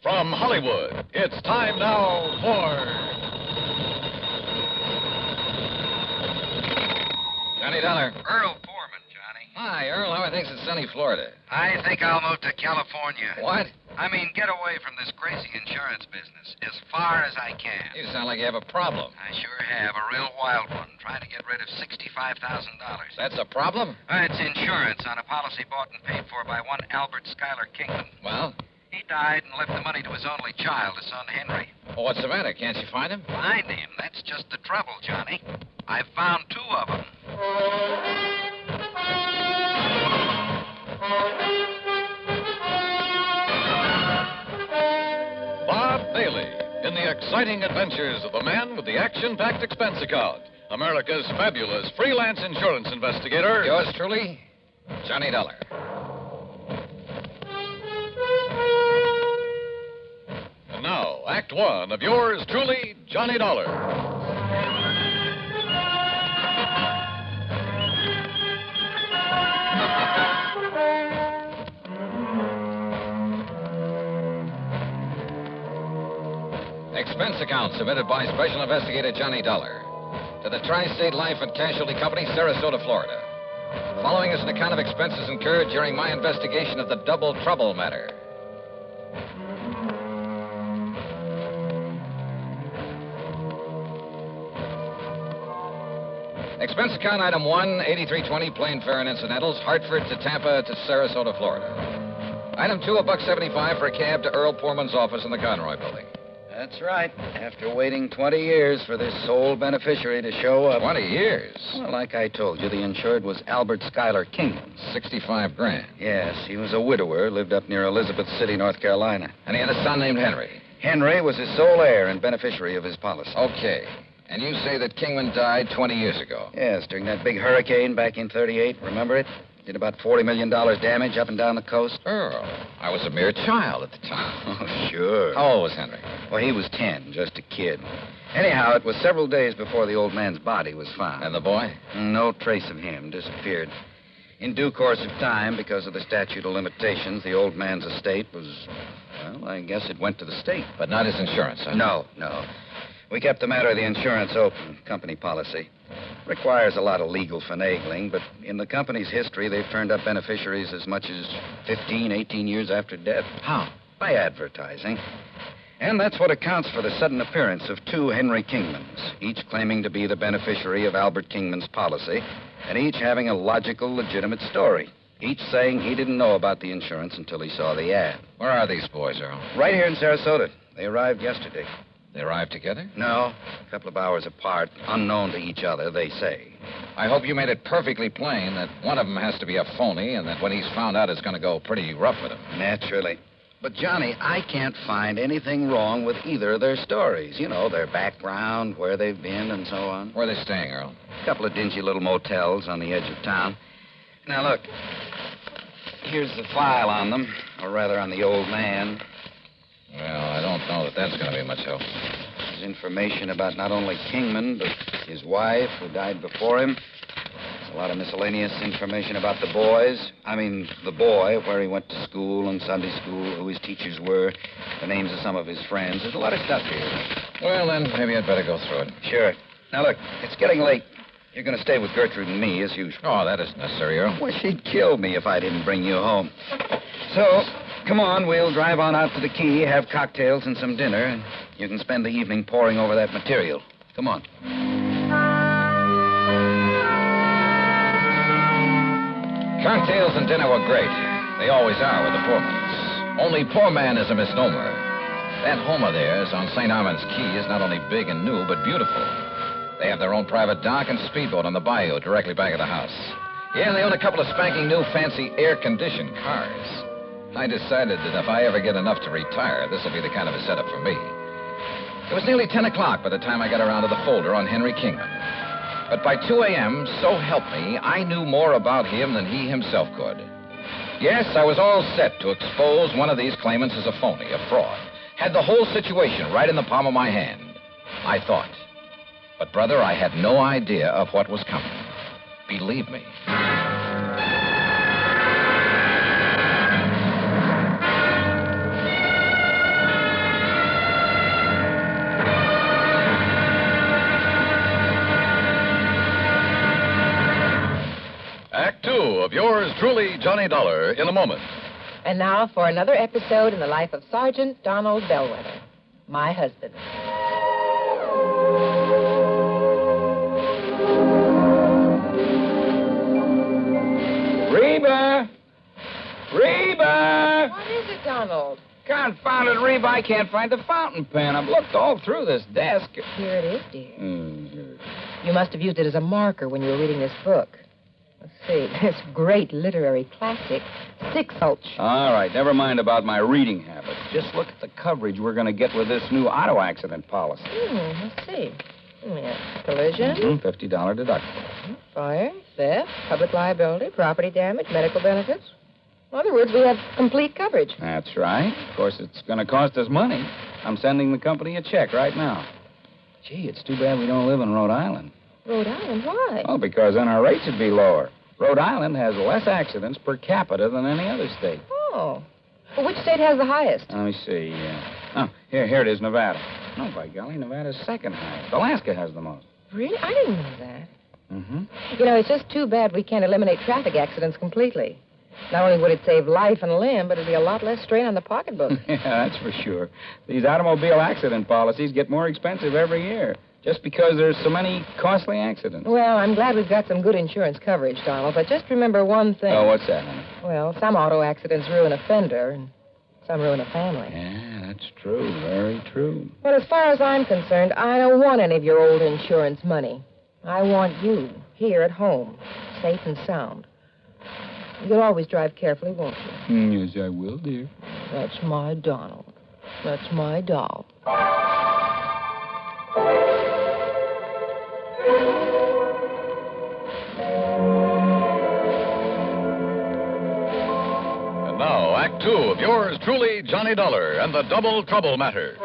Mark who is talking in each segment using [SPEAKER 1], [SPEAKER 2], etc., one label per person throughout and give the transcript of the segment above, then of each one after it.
[SPEAKER 1] From Hollywood, it's time now for...
[SPEAKER 2] Johnny Dollar.
[SPEAKER 3] Earl Foreman, Johnny.
[SPEAKER 2] Hi, Earl. How are things in sunny Florida?
[SPEAKER 3] I think I'll move to California.
[SPEAKER 2] What?
[SPEAKER 3] I mean, get away from this crazy insurance business as far as I can.
[SPEAKER 2] You sound like you have a problem.
[SPEAKER 3] I sure have. A real wild one. Trying to get rid of $65,000.
[SPEAKER 2] That's a problem?
[SPEAKER 3] It's insurance on a policy bought and paid for by one Albert Schuyler Kingman.
[SPEAKER 2] Well?
[SPEAKER 3] He died and left the money to his only child, his son Henry.
[SPEAKER 2] Well, what's the matter? Can't you find him?
[SPEAKER 3] Find him? That's just the trouble, Johnny. I've found two of them.
[SPEAKER 1] Bob Bailey in the exciting adventures of the man with the action-packed expense account. America's fabulous freelance insurance investigator.
[SPEAKER 2] Yours truly, Johnny Dollar.
[SPEAKER 1] And now, Act One of yours truly, Johnny Dollar.
[SPEAKER 2] Expense account submitted by Special Investigator Johnny Dollar to the Tri-State Life and Casualty Company, Sarasota, Florida. Following is an account of expenses incurred during my investigation of the Double Trouble matter. Expense account item 1, 8320, plane fare and incidentals, Hartford to Tampa to Sarasota, Florida. Item 2, $1.75 for a cab to Earl Poorman's office in the Conroy building.
[SPEAKER 3] That's right. After waiting 20 years for this sole beneficiary to show up.
[SPEAKER 2] 20 years?
[SPEAKER 3] Well, like I told you, the insured was Albert Schuyler Kingman.
[SPEAKER 2] $65,000.
[SPEAKER 3] Yes, he was a widower, lived up near Elizabeth City, North Carolina.
[SPEAKER 2] And he had a son named Henry.
[SPEAKER 3] Henry was his sole heir and beneficiary of his policy.
[SPEAKER 2] Okay. And you say that Kingman died 20 years ago?
[SPEAKER 3] Yes, during that big hurricane back in 38. Remember it? Did about $40 million damage up and down the coast.
[SPEAKER 2] Earl, I was a mere child at the time.
[SPEAKER 3] Oh, sure.
[SPEAKER 2] How old was Henry?
[SPEAKER 3] Well, he was 10, just a kid. Anyhow, it was several days before the old man's body was found.
[SPEAKER 2] And the boy?
[SPEAKER 3] No trace of him. Disappeared. In due course of time, because of the statute of limitations, the old man's estate was, well, I guess it went to the state.
[SPEAKER 2] But not his insurance, huh?
[SPEAKER 3] No. We kept the matter of the insurance open, company policy. Requires a lot of legal finagling, but in the company's history, they've turned up beneficiaries as much as 15, 18 years after death.
[SPEAKER 2] How?
[SPEAKER 3] By advertising. And that's what accounts for the sudden appearance of two Henry Kingmans, each claiming to be the beneficiary of Albert Kingman's policy, and each having a logical, legitimate story. Each saying he didn't know about the insurance until he saw the ad.
[SPEAKER 2] Where are these boys, Earl?
[SPEAKER 3] Right here in Sarasota. They arrived yesterday.
[SPEAKER 2] They arrived together?
[SPEAKER 3] No, a couple of hours apart, unknown to each other, they say.
[SPEAKER 2] I hope you made it perfectly plain that one of them has to be a phony and that when he's found out it's going to go pretty rough with him.
[SPEAKER 3] Naturally. But, Johnny, I can't find anything wrong with either of their stories. You know, their background, where they've been, and so on.
[SPEAKER 2] Where are they staying, Earl?
[SPEAKER 3] A couple of dingy little motels on the edge of town. Now, look. Here's the file on them, or rather on the old man.
[SPEAKER 2] Well, I don't know that that's going to be much help.
[SPEAKER 3] There's information about not only Kingman, but his wife, who died before him. There's a lot of miscellaneous information about the boys. The boy, where he went to school and Sunday school, who his teachers were, the names of some of his friends. There's a lot of stuff here.
[SPEAKER 2] Well, then, maybe I'd better go through it.
[SPEAKER 3] Sure. Now, look, it's getting late. You're going to stay with Gertrude and me, as usual.
[SPEAKER 2] Oh, that isn't necessary, Earl.
[SPEAKER 3] Well, she'd kill me if I didn't bring you home. So, come on, we'll drive on out to the quay, have cocktails and some dinner, and you can spend the evening poring over that material. Come on.
[SPEAKER 2] Cocktails and dinner were great. They always are with the Poormans. Only poor man is a misnomer. That home of theirs on St. Armand's Key is not only big and new, but beautiful. They have their own private dock and speedboat on the bayou directly back of the house. Yeah, they own a couple of spanking new fancy air-conditioned cars. I decided that if I ever get enough to retire, this will be the kind of a setup for me. It was nearly 10 o'clock by the time I got around to the folder on Henry Kingman. But by 2 a.m., so help me, I knew more about him than he himself could. Yes, I was all set to expose one of these claimants as a phony, a fraud. Had the whole situation right in the palm of my hand, I thought. But, brother, I had no idea of what was coming. Believe me.
[SPEAKER 1] yours truly, Johnny Dollar, in a moment.
[SPEAKER 4] And now for another episode in the life of Sergeant Donald Bellwether, my husband.
[SPEAKER 5] Reba! Reba!
[SPEAKER 4] What is it, Donald?
[SPEAKER 5] Confounded Reba, I can't find the fountain pen. I've looked all through this desk.
[SPEAKER 4] Here it is, dear. You must have used it as a marker when you were reading this book. Let's see, this great literary classic, Six Gulch.
[SPEAKER 5] All right, never mind about my reading habits. Just look at the coverage we're going to get with this new auto accident policy.
[SPEAKER 4] Let's see. Yeah. Collision.
[SPEAKER 5] $50 deductible.
[SPEAKER 4] Fire, theft, public liability, property damage, medical benefits. In other words, we have complete coverage.
[SPEAKER 5] That's right. Of course, it's going to cost us money. I'm sending the company a check right now. Gee, it's too bad we don't live in Rhode Island.
[SPEAKER 4] Rhode Island? Why?
[SPEAKER 5] Oh, because then our rates would be lower. Rhode Island has less accidents per capita than any other state.
[SPEAKER 4] Oh. Well, which state has the highest?
[SPEAKER 5] Let me see. Here it is, Nevada. No, by golly, Nevada's second highest. Alaska has the most.
[SPEAKER 4] Really? I didn't know that.
[SPEAKER 5] Mm-hmm.
[SPEAKER 4] You know, it's just too bad we can't eliminate traffic accidents completely. Not only would it save life and limb, but it'd be a lot less strain on the pocketbook.
[SPEAKER 5] Yeah, that's for sure. These automobile accident policies get more expensive every year, just because there's so many costly accidents.
[SPEAKER 4] Well, I'm glad we've got some good insurance coverage, Donald, but just remember one thing.
[SPEAKER 5] Oh, what's that, honey?
[SPEAKER 4] Well, some auto accidents ruin a fender, and some ruin a family.
[SPEAKER 5] Yeah, that's true. Very true.
[SPEAKER 4] But as far as I'm concerned, I don't want any of your old insurance money. I want you here at home, safe and sound. You'll always drive carefully, won't you?
[SPEAKER 5] Yes, I will, dear.
[SPEAKER 4] That's my Donald. That's my doll.
[SPEAKER 1] And now, Act Two of yours truly, Johnny Dollar, and the Double Trouble Matter.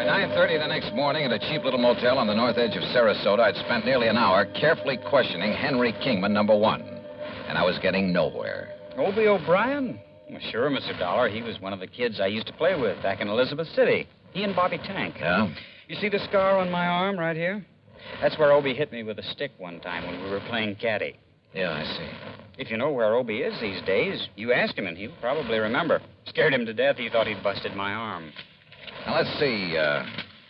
[SPEAKER 2] 9:30 the next morning at a cheap little motel on the north edge of Sarasota, I'd spent nearly an hour carefully questioning Henry Kingman, number one. And I was getting nowhere.
[SPEAKER 6] Obie O'Brien? Well, sure, Mr. Dollar. He was one of the kids I used to play with back in Elizabeth City. He and Bobby Tank.
[SPEAKER 2] Yeah?
[SPEAKER 6] You see the scar on my arm right here? That's where Obie hit me with a stick one time when we were playing caddy.
[SPEAKER 2] Yeah, I see.
[SPEAKER 6] If you know where Obie is these days, you ask him and he'll probably remember. Scared him to death. He thought he'd busted my arm.
[SPEAKER 2] Now, let's see.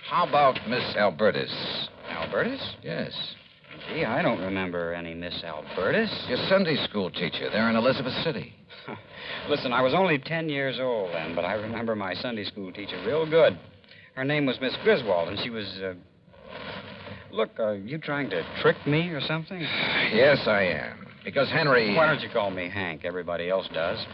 [SPEAKER 2] How about Miss Albertus?
[SPEAKER 6] Albertus?
[SPEAKER 2] Yes.
[SPEAKER 6] Gee, I don't remember any Miss Albertus.
[SPEAKER 2] Your Sunday school teacher there in Elizabeth City.
[SPEAKER 6] Listen, I was only 10 years old then, but I remember my Sunday school teacher real good. Her name was Miss Griswold, and she was, Look, are you trying to trick me or something?
[SPEAKER 2] Yes, I am. Because Henry...
[SPEAKER 6] Why don't you call me Hank? Everybody else does.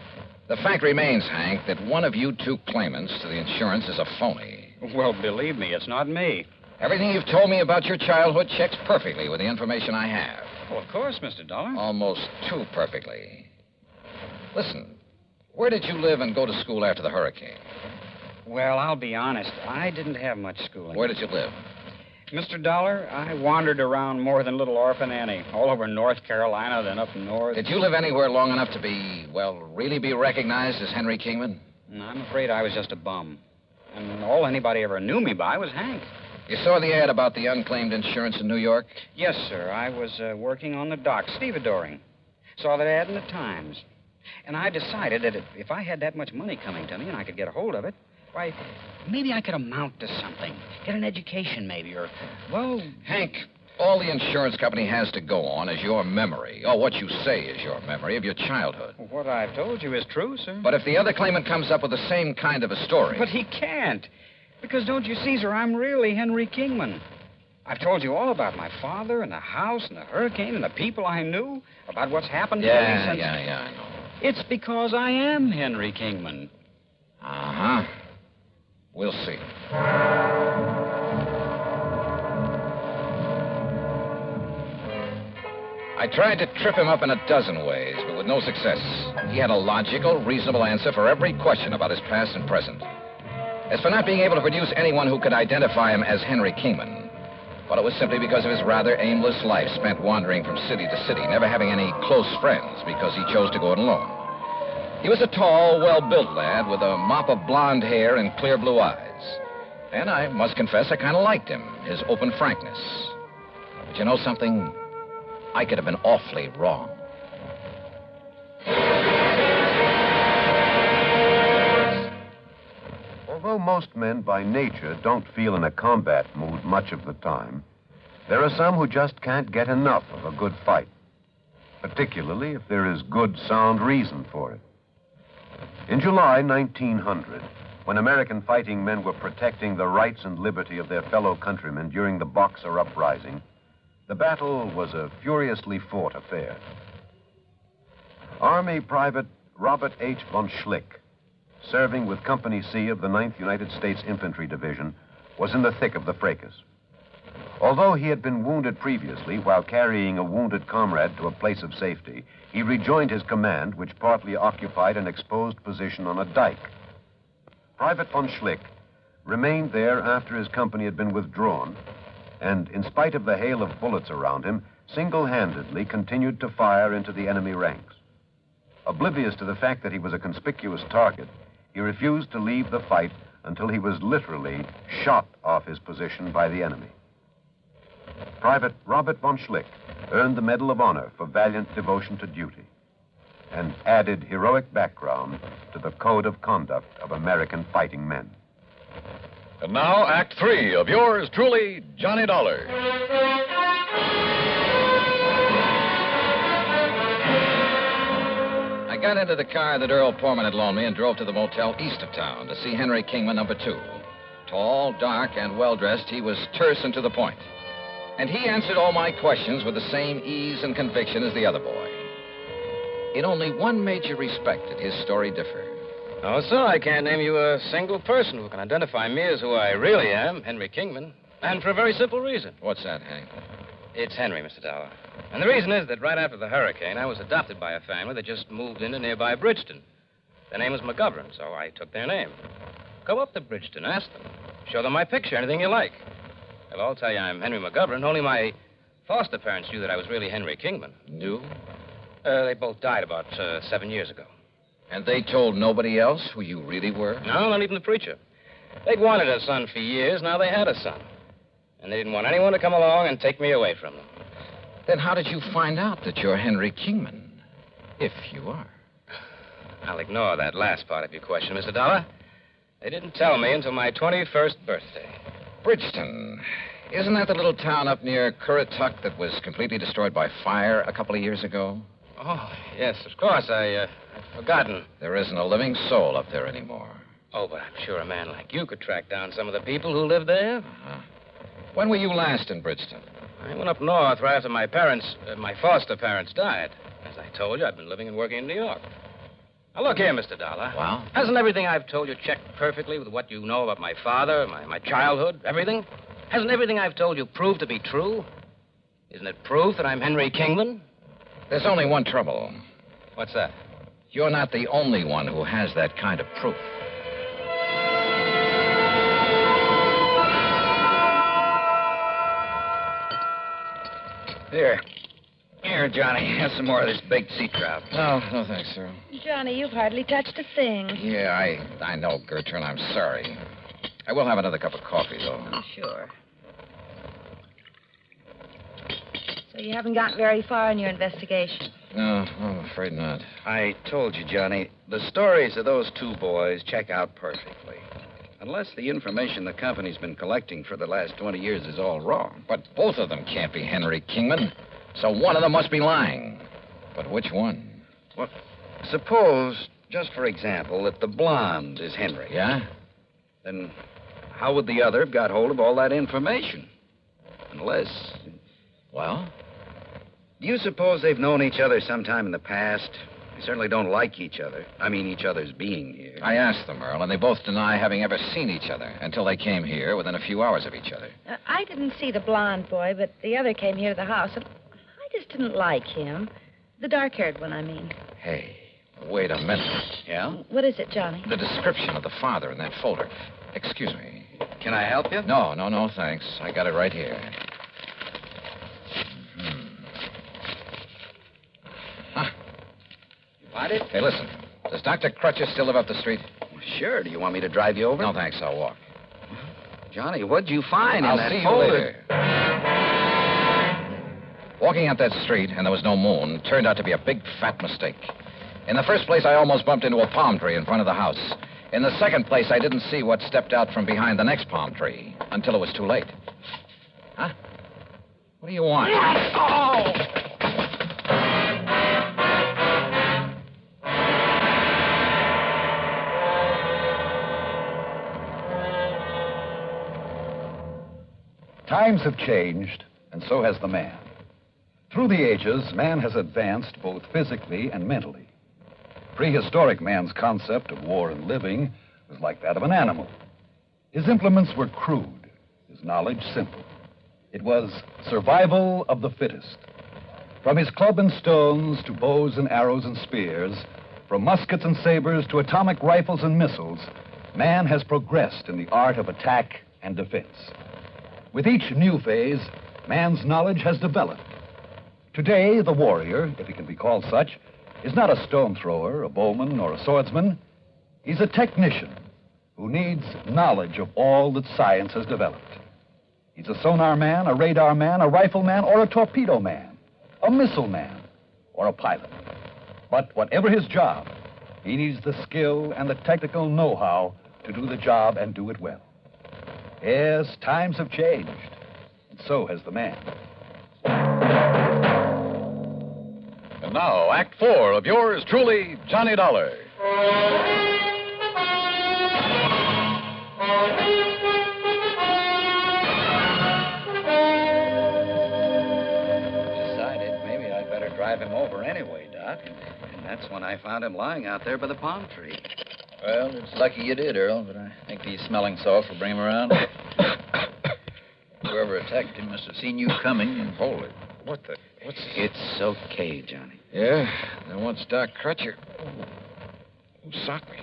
[SPEAKER 2] The fact remains, Hank, that one of you two claimants to the insurance is a phony.
[SPEAKER 6] Well, believe me, it's not me.
[SPEAKER 2] Everything you've told me about your childhood checks perfectly with the information I have.
[SPEAKER 6] Well, of course, Mr. Dollar.
[SPEAKER 2] Almost too perfectly. Listen, where did you live and go to school after the hurricane?
[SPEAKER 6] Well, I'll be honest. I didn't have much schooling.
[SPEAKER 2] Where did you live?
[SPEAKER 6] Mr. Dollar, I wandered around more than little Orphan Annie. All over North Carolina, then up north.
[SPEAKER 2] Did you live anywhere long enough to be, well, really be recognized as Henry Kingman?
[SPEAKER 6] No, I'm afraid I was just a bum. And all anybody ever knew me by was Hank.
[SPEAKER 2] You saw the ad about the unclaimed insurance in New York?
[SPEAKER 6] Yes, sir. I was working on the dock, stevedoring. Saw that ad in the Times. And I decided that if I had that much money coming to me and I could get a hold of it, why, maybe I could amount to something. Get an education, maybe, or, well...
[SPEAKER 2] Hank, all the insurance company has to go on is your memory, or what you say is your memory of your childhood.
[SPEAKER 6] What I've told you is true, sir.
[SPEAKER 2] But if the other claimant comes up with the same kind of a story...
[SPEAKER 6] But he can't. Because, don't you see, sir, I'm really Henry Kingman. I've told you all about my father and the house and the hurricane and the people I knew, about what's happened to me since...
[SPEAKER 2] Yeah, I know.
[SPEAKER 6] It's because I am Henry Kingman.
[SPEAKER 2] Uh-huh. We'll see. I tried to trip him up in a dozen ways, but with no success. He had a logical, reasonable answer for every question about his past and present. As for not being able to produce anyone who could identify him as Henry Kingman, well, it was simply because of his rather aimless life spent wandering from city to city, never having any close friends because he chose to go it alone. He was a tall, well-built lad with a mop of blonde hair and clear blue eyes. And I must confess I kind of liked him, his open frankness. But you know something? I could have been awfully wrong.
[SPEAKER 7] Although most men by nature don't feel in a combat mood much of the time, there are some who just can't get enough of a good fight, particularly if there is good, sound reason for it. In July 1900, when American fighting men were protecting the rights and liberty of their fellow countrymen during the Boxer Uprising, the battle was a furiously fought affair. Army Private Robert H. von Schlick, serving with Company C of the 9th United States Infantry Division, was in the thick of the fracas. Although he had been wounded previously while carrying a wounded comrade to a place of safety, he rejoined his command, which partly occupied an exposed position on a dike. Private von Schlick remained there after his company had been withdrawn, and in spite of the hail of bullets around him, single-handedly continued to fire into the enemy ranks. Oblivious to the fact that he was a conspicuous target, he refused to leave the fight until he was literally shot off his position by the enemy. Private Robert von Schlick earned the Medal of Honor for valiant devotion to duty and added heroic background to the code of conduct of American fighting men.
[SPEAKER 1] And now, Act 3 of yours truly, Johnny Dollar.
[SPEAKER 2] I got into the car that Earl Portman had loaned me and drove to the motel east of town to see Henry Kingman, number 2. Tall, dark, and well-dressed, he was terse and to the point. And he answered all my questions with the same ease and conviction as the other boy. In only one major respect did his story differ.
[SPEAKER 8] Oh, sir, I can't name you a single person who can identify me as who I really am, Henry Kingman. And for a very simple reason.
[SPEAKER 2] What's that, Hank?
[SPEAKER 8] It's Henry, Mr. Dollar. And the reason is that right after the hurricane, I was adopted by a family that just moved into nearby Bridgeton. Their name was McGovern, so I took their name. Go up to Bridgeton, ask them. Show them my picture, anything you like. They'll all tell you I'm Henry McGovern. Only my foster parents knew that I was really Henry Kingman.
[SPEAKER 2] Knew?
[SPEAKER 8] They both died about 7 years ago.
[SPEAKER 2] And they told nobody else who you really were?
[SPEAKER 8] No, not even the preacher. They'd wanted a son for years. Now they had a son. And they didn't want anyone to come along and take me away from them.
[SPEAKER 2] Then how did you find out that you're Henry Kingman? If you are.
[SPEAKER 8] I'll ignore that last part of your question, Mr. Dollar. They didn't tell me until my 21st birthday.
[SPEAKER 2] Bridgeton. Isn't that the little town up near Currituck that was completely destroyed by fire a couple of years ago?
[SPEAKER 8] Oh, yes, of course. I'd forgotten.
[SPEAKER 2] There isn't a living soul up there anymore.
[SPEAKER 8] Oh, but I'm sure a man like you could track down some of the people who live there.
[SPEAKER 2] Uh-huh. When were you last in Bridgeton?
[SPEAKER 8] I went up north right after my foster parents died. As I told you, I've been living and working in New York. Now, look here, Mr. Dollar.
[SPEAKER 2] Well?
[SPEAKER 8] Hasn't everything I've told you checked perfectly with what you know about my father, my childhood, everything? Hasn't everything I've told you proved to be true? Isn't it proof that I'm Henry Kingman?
[SPEAKER 2] There's only one trouble.
[SPEAKER 8] What's that?
[SPEAKER 2] You're not the only one who has that kind of proof.
[SPEAKER 3] Here, Johnny. Have some more of this baked sea trout.
[SPEAKER 2] No thanks, sir.
[SPEAKER 9] Johnny, you've hardly touched a thing.
[SPEAKER 2] Yeah, I know, Gertrude. I'm sorry. I will have another cup of coffee, though.
[SPEAKER 9] Oh, sure. So you haven't gotten very far in your investigation?
[SPEAKER 2] No, I'm afraid not.
[SPEAKER 3] I told you, Johnny, the stories of those two boys check out perfectly. Unless the information the company's been collecting for the last 20 years is all wrong.
[SPEAKER 2] But both of them can't be Henry Kingman, so one of them must be lying. But which one?
[SPEAKER 3] Well, suppose, just for example, that the blonde is Henry.
[SPEAKER 2] Yeah?
[SPEAKER 3] Then how would the other have got hold of all that information? Unless...
[SPEAKER 2] Well?
[SPEAKER 3] Do you suppose they've known each other sometime in the past? They certainly don't like each other. I mean, each other's being here.
[SPEAKER 2] I asked them, Earl, and they both deny having ever seen each other until they came here within a few hours of each other.
[SPEAKER 9] I didn't see the blonde boy, but the other came here to the house, and I just didn't like him. The dark-haired one, I mean.
[SPEAKER 2] Hey, wait a minute.
[SPEAKER 3] Yeah?
[SPEAKER 9] What is it, Johnny?
[SPEAKER 2] The description of the father in that folder. Excuse me.
[SPEAKER 3] Can I help you?
[SPEAKER 2] No, thanks. I got it right here.
[SPEAKER 3] Got it?
[SPEAKER 2] Hey, listen. Does Dr. Crutcher still live up the street?
[SPEAKER 3] Sure. Do you want me to drive you over?
[SPEAKER 2] No, thanks. I'll walk.
[SPEAKER 3] Johnny, what'd you find in
[SPEAKER 2] I'll
[SPEAKER 3] that
[SPEAKER 2] see you
[SPEAKER 3] folder?
[SPEAKER 2] later. Walking up that street, and there was no moon, turned out to be a big, fat mistake. In the first place, I almost bumped into a palm tree in front of the house. In the second place, I didn't see what stepped out from behind the next palm tree until it was too late. Huh? What do you want?
[SPEAKER 10] Times have changed, and so has the man. Through the ages, man has advanced both physically and mentally. Prehistoric man's concept of war and living was like that of an animal. His implements were crude, his knowledge simple. It was survival of the fittest. From his club and stones to bows and arrows and spears, from muskets and sabers to atomic rifles and missiles, man has progressed in the art of attack and defense. With each new phase, man's knowledge has developed. Today, the warrior, if he can be called such, is not a stone thrower, a bowman, or a swordsman. He's a technician who needs knowledge of all that science has developed. He's a sonar man, a radar man, a rifle man, or a torpedo man, a missile man, or a pilot. But whatever his job, he needs the skill and the technical know-how to do the job and do it well. Yes, times have changed, and so has the man.
[SPEAKER 1] And now, Act 4 of yours truly, Johnny Dollar.
[SPEAKER 3] Decided maybe I'd better drive him over anyway, Doc. And that's when I found him lying out there by the palm tree.
[SPEAKER 11] Well, it's lucky you did, Earl, but I think these smelling salts will bring him around. Whoever attacked him must have seen you coming and...
[SPEAKER 2] Hold it. What's
[SPEAKER 3] It's okay, Johnny.
[SPEAKER 2] Yeah, then what's Doc Crutcher? Who socked me?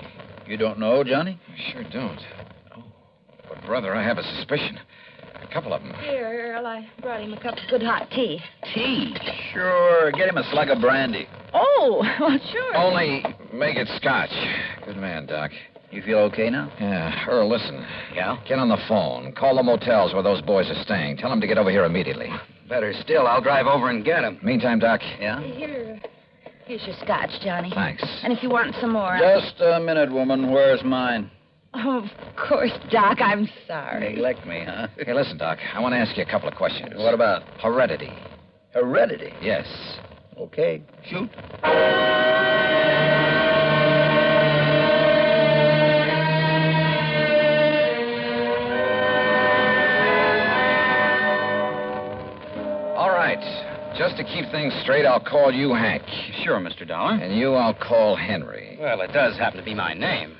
[SPEAKER 11] You don't know, Johnny?
[SPEAKER 2] I sure don't. Oh, but, brother, I have a suspicion. A couple of them.
[SPEAKER 9] Here, Earl, I brought him a cup of good hot tea.
[SPEAKER 11] Tea? Sure. Get him a slug of brandy.
[SPEAKER 9] Oh, well, sure.
[SPEAKER 2] Only make it scotch. Good man, Doc.
[SPEAKER 11] You feel okay now?
[SPEAKER 2] Yeah. Earl, listen.
[SPEAKER 3] Yeah?
[SPEAKER 2] Get on the phone. Call the motels where those boys are staying. Tell them to get over here immediately.
[SPEAKER 3] Better still, I'll drive over and get him.
[SPEAKER 2] Meantime, Doc.
[SPEAKER 11] Yeah?
[SPEAKER 9] Here's your scotch, Johnny.
[SPEAKER 2] Thanks.
[SPEAKER 9] And if you want some more...
[SPEAKER 11] Just a minute, woman. Where's mine?
[SPEAKER 9] Oh, of course, Doc. I'm sorry.
[SPEAKER 11] Neglect me, huh?
[SPEAKER 2] Hey, listen, Doc. I want to ask you a couple of questions.
[SPEAKER 11] What about?
[SPEAKER 2] Heredity.
[SPEAKER 11] Heredity?
[SPEAKER 2] Yes.
[SPEAKER 11] Okay, shoot.
[SPEAKER 2] All right. Just to keep things straight, I'll call you Hank.
[SPEAKER 6] Sure, Mr. Dollar.
[SPEAKER 2] And you, I'll call Henry.
[SPEAKER 8] Well, it does happen to be my name.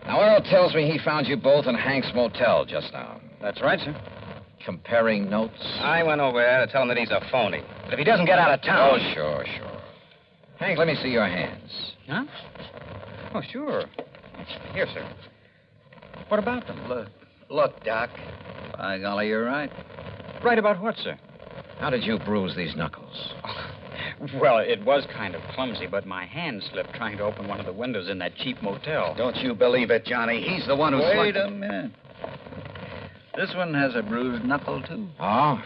[SPEAKER 2] Now, Earl tells me he found you both in Hank's motel just now.
[SPEAKER 8] That's right, sir.
[SPEAKER 2] Comparing notes?
[SPEAKER 8] I went over there to tell him that he's a phony. But if he doesn't get out of town...
[SPEAKER 2] Oh, sure. Hank, let me see your hands.
[SPEAKER 6] Huh? Oh, sure. Here, sir. What about them?
[SPEAKER 3] Look, Doc.
[SPEAKER 11] By golly, you're right.
[SPEAKER 6] Right about what, sir?
[SPEAKER 2] How did you bruise these knuckles?
[SPEAKER 6] Well, it was kind of clumsy, but my hand slipped trying to open one of the windows in that cheap motel.
[SPEAKER 3] Don't you believe it, Johnny. He's the one who
[SPEAKER 11] Wait a minute. This one has a bruised knuckle, too.
[SPEAKER 2] Oh?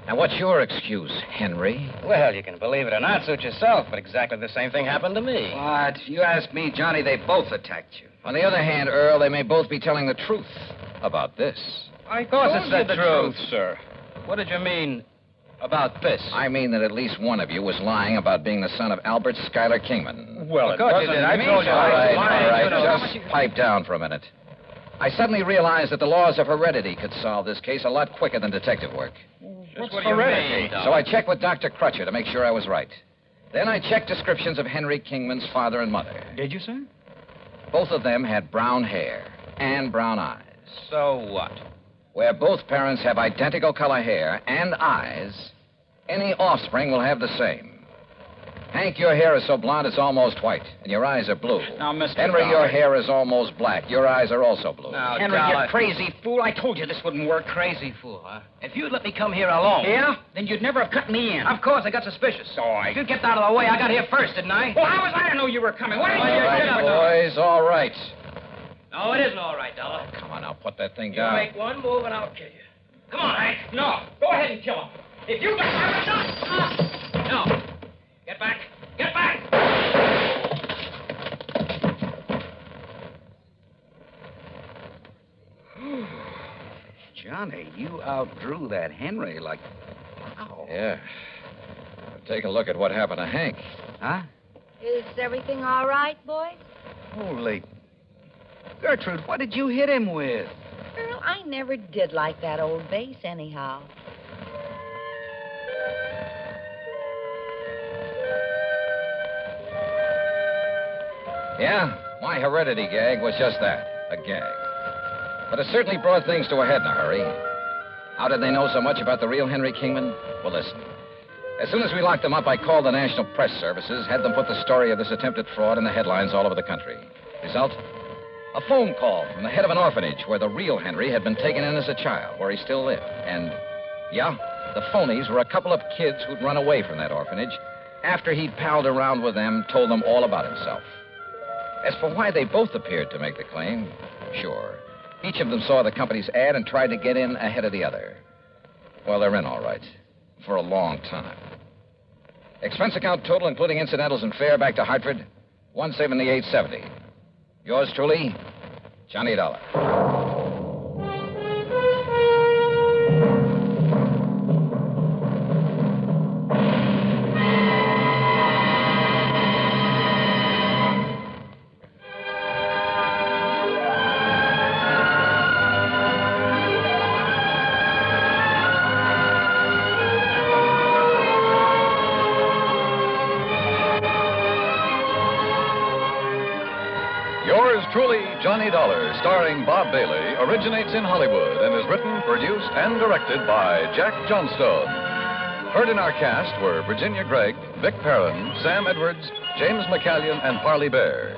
[SPEAKER 2] Now, what's your excuse, Henry?
[SPEAKER 8] Well, you can believe it or not, suit yourself, but exactly the same thing happened to me.
[SPEAKER 3] What? If you ask me, Johnny, they both attacked you.
[SPEAKER 2] On the other hand, Earl, they may both be telling the truth about this.
[SPEAKER 8] Of course it's the truth,
[SPEAKER 6] sir.
[SPEAKER 8] What did you mean about this?
[SPEAKER 2] I mean that at least one of you was lying about being the son of Albert Schuyler Kingman.
[SPEAKER 6] Well,
[SPEAKER 8] of course you did. I told you.
[SPEAKER 2] All right,
[SPEAKER 8] You know.
[SPEAKER 2] just pipe down for a minute. I suddenly realized that the laws of heredity could solve this case a lot quicker than detective work.
[SPEAKER 8] What's heredity?
[SPEAKER 2] So I checked with Dr. Crutcher to make sure I was right. Then I checked descriptions of Henry Kingman's father and mother.
[SPEAKER 6] Did you, sir?
[SPEAKER 2] Both of them had brown hair and brown eyes.
[SPEAKER 8] So what?
[SPEAKER 2] Where both parents have identical color hair and eyes, any offspring will have the same. Hank, your hair is so blonde it's almost white, and your eyes are blue.
[SPEAKER 6] Now, Mr.
[SPEAKER 2] Henry,
[SPEAKER 6] Dollar.
[SPEAKER 2] your hair is almost black. Your eyes are also blue.
[SPEAKER 8] Now,
[SPEAKER 6] Henry,
[SPEAKER 8] Dollar.
[SPEAKER 6] you crazy fool. I told you this wouldn't work.
[SPEAKER 8] Crazy fool, huh? If you'd let me come here alone.
[SPEAKER 6] Yeah? Then you'd never have cut me in.
[SPEAKER 8] Of course, I got suspicious. If you'd kept out of the way, I got here first, didn't I?
[SPEAKER 6] Well, how was I to know you were coming? What did
[SPEAKER 2] All
[SPEAKER 6] you
[SPEAKER 2] right, boys, all right.
[SPEAKER 8] No, it isn't all right, Dollar.
[SPEAKER 2] Oh, come on now, put that thing
[SPEAKER 8] You
[SPEAKER 2] down.
[SPEAKER 8] make one move and I'll kill you. Come on, Hank. No. Go ahead and kill him. If you got... No. Get back. Get back.
[SPEAKER 6] Johnny, you outdrew that Henry like... Wow.
[SPEAKER 2] Yeah. Take a look at what happened to Hank.
[SPEAKER 6] Huh?
[SPEAKER 9] Is everything all right, boys?
[SPEAKER 6] Holy... Gertrude, what did you hit him with?
[SPEAKER 9] Earl, I never did like that old bass anyhow.
[SPEAKER 2] Yeah, my heredity gag was just that, a gag. But it certainly brought things to a head in a hurry. How did they know so much about the real Henry Kingman? Well, listen. As soon as we locked them up, I called the National Press Services, had them put the story of this attempted fraud in the headlines all over the country. Result? A phone call from the head of an orphanage where the real Henry had been taken in as a child, where he still lived. And, yeah, the phonies were a couple of kids who'd run away from that orphanage after he'd palled around with them, told them all about himself. As for why they both appeared to make the claim, sure. Each of them saw the company's ad and tried to get in ahead of the other. Well, they're in all right. For a long time. Expense account total, including incidentals and fare back to Hartford, $178.70. Yours truly, Johnny Dollar.
[SPEAKER 1] Truly, Johnny Dollar, starring Bob Bailey, originates in Hollywood and is written, produced, and directed by Jack Johnstone. Heard in our cast were Virginia Gregg, Vic Perrin, Sam Edwards, James McCallion, and Parley Bear.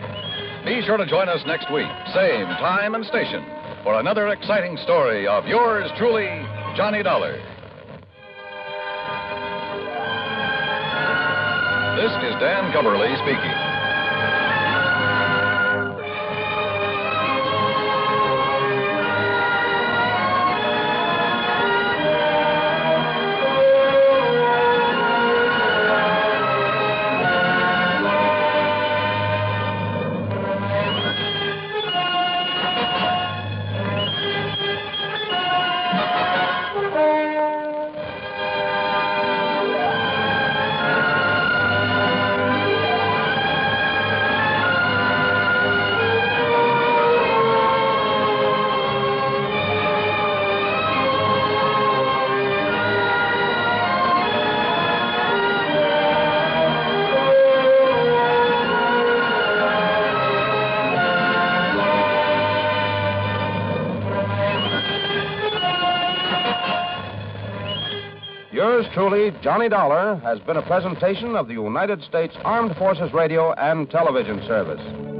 [SPEAKER 1] Be sure to join us next week, same time and station, for another exciting story of yours truly, Johnny Dollar. This is Dan Gubberly speaking.
[SPEAKER 12] Yours truly, Johnny Dollar, has been a presentation of the United States Armed Forces Radio and Television Service.